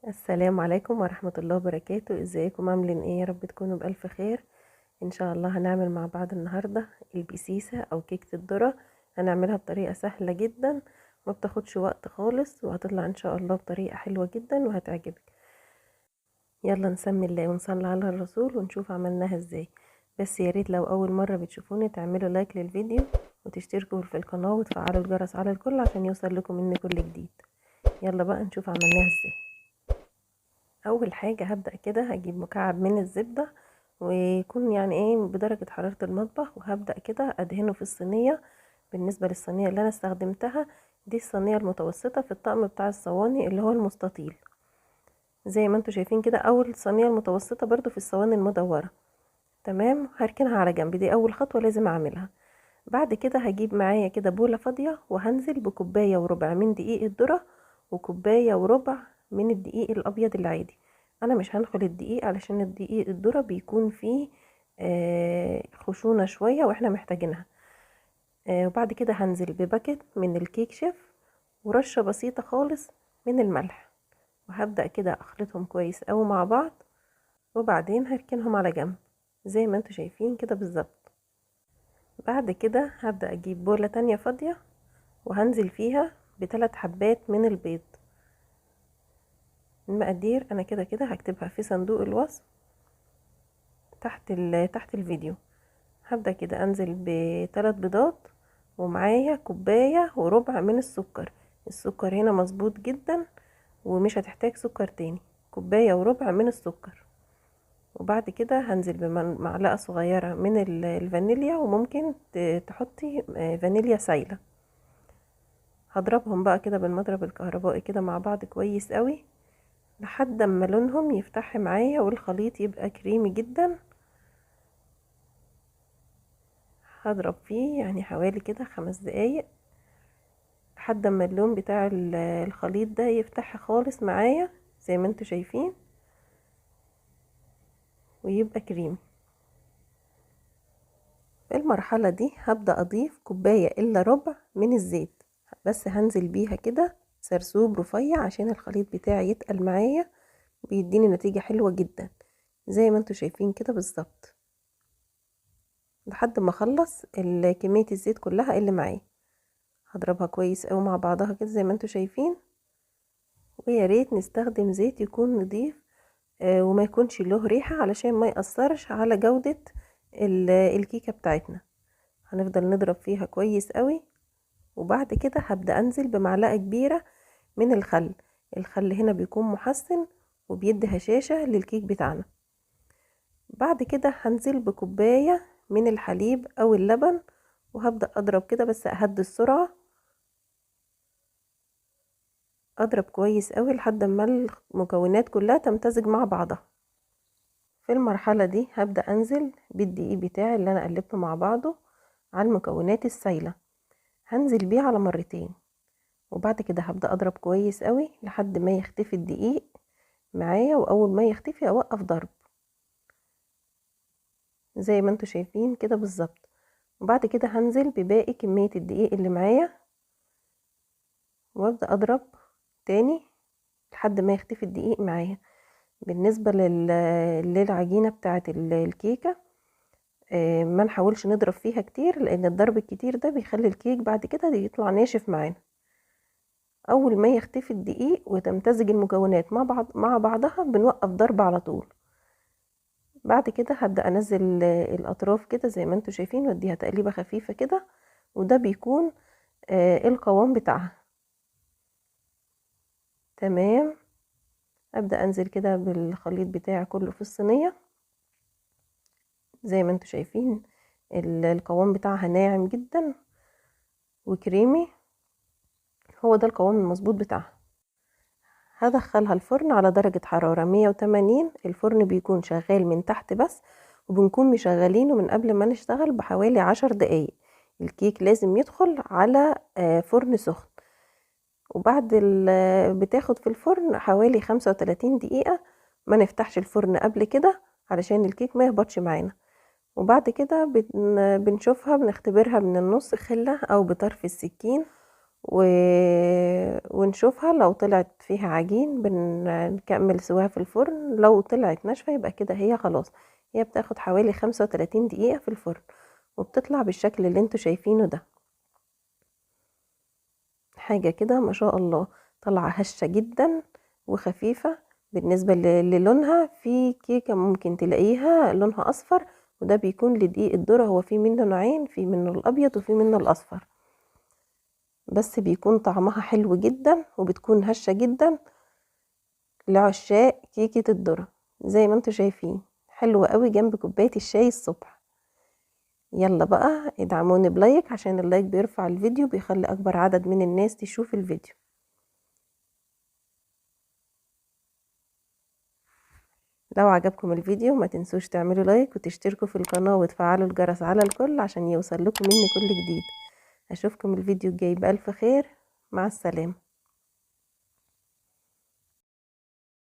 السلام عليكم ورحمة الله وبركاته. ازيكم عاملين ايه؟ يا رب تكونوا بألف خير. ان شاء الله هنعمل مع بعض النهاردة البسيسة او كيكة الذرة. هنعملها بطريقة سهلة جدا، ما بتاخدش وقت خالص، وهتطلع ان شاء الله بطريقة حلوة جدا وهتعجبك. يلا نسمي الله ونصلي على الرسول ونشوف عملناها ازاي. بس يا ريت لو اول مرة بتشوفوني تعملوا لايك للفيديو وتشتركوا في القناة وتفعلوا الجرس على الكل عشان يوصل لكم مني كل جديد. يلا بقى نشوف عملناها ازاي. اول حاجة هبدأ كده هجيب مكعب من الزبدة، ويكون يعني ايه بدرجة حرارة المطبخ، وهبدأ كده ادهنه في الصينية. بالنسبة للصينية اللي انا استخدمتها دي الصينية المتوسطة في الطقم بتاع الصواني اللي هو المستطيل، زي ما انتوا شايفين كده. اول صينية المتوسطة برضو في الصواني المدورة. تمام، هركنها على جنب، دي اول خطوة لازم اعملها. بعد كده هجيب معايا كده بولة فاضية وهنزل بكوباية وربع من دقيق الذرة، وكوباية وربع من الدقيق الابيض العادي. انا مش هنخل الدقيق علشان الدقيق الذرة بيكون فيه خشونة شوية واحنا محتاجينها. وبعد كده هنزل بباكت من الكيك شيف ورشة بسيطة خالص من الملح، وهبدأ كده اخلطهم كويس اوي مع بعض، وبعدين هركنهم على جنب زي ما انتوا شايفين كده بالظبط. بعد كده هبدأ اجيب بولة تانية فاضية وهنزل فيها ب3 حبات من البيض. المقادير انا كده كده هكتبها في صندوق الوصف تحت الفيديو. هبدأ كده انزل ب3 بيضات، ومعايا كوباية وربع من السكر. السكر هنا مظبوط جدا ومش هتحتاج سكر تاني، كوباية وربع من السكر. وبعد كده هنزل بمعلقة صغيرة من الفانيليا، وممكن تحطي فانيليا سايلة. هضربهم بقى كده بالمضرب الكهربائي كده مع بعض كويس قوي لحد اما لونهم يفتح معايا والخليط يبقى كريمي جدا. هضرب فيه يعني حوالي كده 5 دقايق لحد اما اللون بتاع الخليط ده يفتح خالص معايا زي ما انتوا شايفين ويبقى كريمي. في المرحلة دي هبدأ اضيف كوباية الا ربع من الزيت، بس هنزل بيها كده سرسوب رفيع عشان الخليط بتاعي يتقل معايا بيديني نتيجة حلوة جدا زي ما انتوا شايفين كده بالظبط، لحد ما اخلص كمية الزيت كلها اللي معايا. هضربها كويس اوي مع بعضها كده زي ما انتوا شايفين. ويا ريت نستخدم زيت يكون نضيف وما يكونش له ريحة علشان ما يأثرش على جودة الكيكة بتاعتنا. هنفضل نضرب فيها كويس قوي. وبعد كده هبدأ انزل بمعلقة كبيرة من الخل. الخل هنا بيكون محسن وبيدي هشاشة للكيك بتاعنا. بعد كده هنزل بكوباية من الحليب او اللبن، وهبدأ اضرب كده بس اهدي السرعة. اضرب كويس قوي لحد ما المكونات كلها تمتزج مع بعضها. في المرحلة دي هبدأ انزل بالدقيق بتاعي اللي انا قلبته مع بعضه على المكونات السايلة، هنزل بيه على مرتين. وبعد كده هبدأ اضرب كويس قوي لحد ما يختفي الدقيق معايا، واول ما يختفي اوقف ضرب زي ما انتوا شايفين كده بالظبط. وبعد كده هنزل بباقي كمية الدقيق اللي معايا وابدأ اضرب تاني لحد ما يختفي الدقيق معايا. بالنسبة للعجينة بتاعة الكيكة ما نحاولش نضرب فيها كتير، لان الضرب الكتير ده بيخلي الكيك بعد كده يطلع ناشف معانا. اول ما يختفي الدقيق وتمتزج المكونات مع بعضها بنوقف ضرب على طول. بعد كده هبدأ انزل الاطراف كده زي ما انتوا شايفين واديها تقليبة خفيفة كده، وده بيكون القوام بتاعها. تمام، ابدأ انزل كده بالخليط بتاعي كله في الصينية زي ما انتوا شايفين. القوام بتاعها ناعم جدا وكريمي، هو ده القوام المظبوط بتاعها. هدخلها الفرن على درجة حرارة 180. الفرن بيكون شغال من تحت بس، وبنكون مشغلينه من قبل ما نشتغل بحوالي 10 دقايق. الكيك لازم يدخل على فرن سخن. وبعد بتاخد في الفرن حوالي 35 دقيقة. ما نفتحش الفرن قبل كده علشان الكيك ما يهبطش معانا. وبعد كده بنشوفها بنختبرها من النص خلة او بطرف السكين، ونشوفها لو طلعت فيها عجين بنكمل سواها في الفرن. لو طلعت ناشفة يبقى كده هي خلاص. هي بتاخد حوالي 35 دقيقة في الفرن، وبتطلع بالشكل اللي انتوا شايفينه ده. حاجة كده ما شاء الله، طالعة هشة جدا وخفيفة. بالنسبة للونها، في كيكة ممكن تلاقيها لونها اصفر، وده بيكون لدقيق الذرة. هو في منه نوعين، في منه الابيض وفي منه الاصفر، بس بيكون طعمها حلو جدا وبتكون هشة جدا لعشاق كيكة الذرة. زي ما انتوا شايفين حلوة قوي جنب كوباية الشاي الصبح. يلا بقى ادعموني بلايك، عشان اللايك بيرفع الفيديو، بيخلي اكبر عدد من الناس تشوف الفيديو. لو عجبكم الفيديو ما تنسوش تعملوا لايك وتشتركوا في القناة وتفعلوا الجرس على الكل عشان يوصل لكم مني كل جديد. اشوفكم الفيديو الجاي بألف خير. مع السلامة.